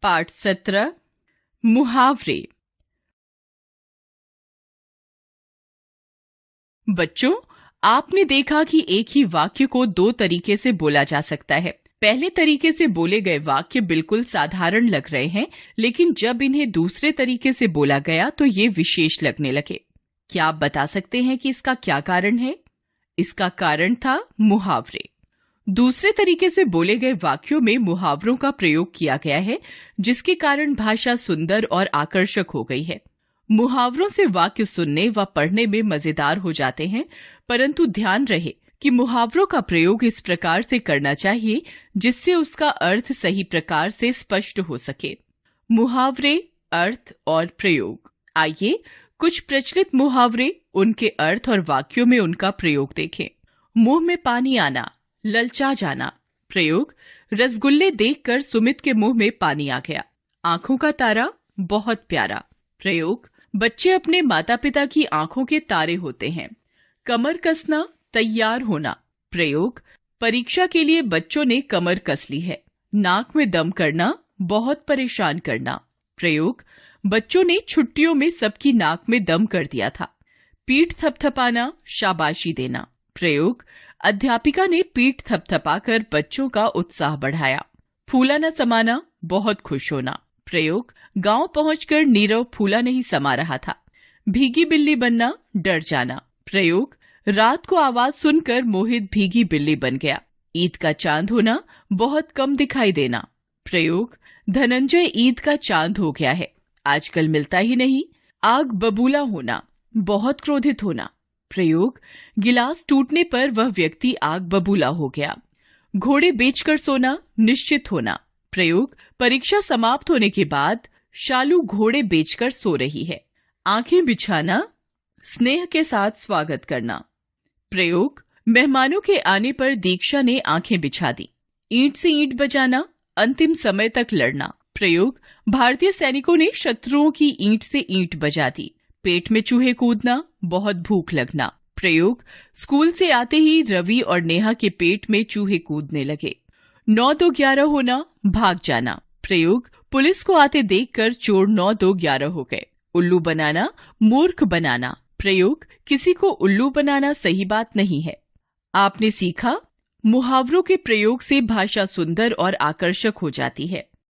पाठ 17 मुहावरे। बच्चों, आपने देखा कि एक ही वाक्य को दो तरीके से बोला जा सकता है। पहले तरीके से बोले गए वाक्य बिल्कुल साधारण लग रहे हैं, लेकिन जब इन्हें दूसरे तरीके से बोला गया तो ये विशेष लगने लगे। क्या आप बता सकते हैं कि इसका क्या कारण है? इसका कारण था मुहावरे। दूसरे तरीके से बोले गए वाक्यों में मुहावरों का प्रयोग किया गया है, जिसके कारण भाषा सुंदर और आकर्षक हो गई है। मुहावरों से वाक्य सुनने व पढ़ने में मजेदार हो जाते हैं, परंतु ध्यान रहे कि मुहावरों का प्रयोग इस प्रकार से करना चाहिए जिससे उसका अर्थ सही प्रकार से स्पष्ट हो सके। मुहावरे, अर्थ और प्रयोग। आइए कुछ प्रचलित मुहावरे, उनके अर्थ और वाक्यों में उनका प्रयोग देखें। मुंह में पानी आना, ललचा जाना। प्रयोग, रसगुल्ले देखकर सुमित के मुंह में पानी आ गया। आंखों का तारा, बहुत प्यारा। प्रयोग, बच्चे अपने माता पिता की आंखों के तारे होते हैं। कमर कसना, तैयार होना। प्रयोग, परीक्षा के लिए बच्चों ने कमर कस ली है। नाक में दम करना, बहुत परेशान करना। प्रयोग, बच्चों ने छुट्टियों में सबकी नाक में दम कर दिया था। पीठ थपथपाना, शाबाशी देना। प्रयोग, अध्यापिका ने पीठ थपथपाकर बच्चों का उत्साह बढ़ाया। फूला न समाना, बहुत खुश होना। प्रयोग, गांव पहुंचकर नीरव फूला नहीं समा रहा था। भीगी बिल्ली बनना, डर जाना। प्रयोग, रात को आवाज सुनकर मोहित भीगी बिल्ली बन गया। ईद का चांद होना, बहुत कम दिखाई देना। प्रयोग, धनंजय ईद का चांद हो गया है, आजकल मिलता ही नहीं। आग बबूला होना, बहुत क्रोधित होना। प्रयोग, गिलास टूटने पर वह व्यक्ति आग बबूला हो गया। घोड़े बेचकर सोना, निश्चित होना। प्रयोग, परीक्षा समाप्त होने के बाद शालू घोड़े बेचकर सो रही है। आंखें बिछाना, स्नेह के साथ स्वागत करना। प्रयोग, मेहमानों के आने पर दीक्षा ने आंखें बिछा दी। ईंट से ईंट बजाना, अंतिम समय तक लड़ना। प्रयोग, भारतीय सैनिकों ने शत्रुओं की ईंट से ईंट बजा दी। पेट में चूहे कूदना, बहुत भूख लगना। प्रयोग, स्कूल से आते ही रवि और नेहा के पेट में चूहे कूदने लगे। 9-2-11 होना, भाग जाना। प्रयोग, पुलिस को आते देखकर चोर 9-2-11 हो गए। उल्लू बनाना, मूर्ख बनाना। प्रयोग, किसी को उल्लू बनाना सही बात नहीं है। आपने सीखा, मुहावरों के प्रयोग से भाषा सुंदर और आकर्षक हो जाती है।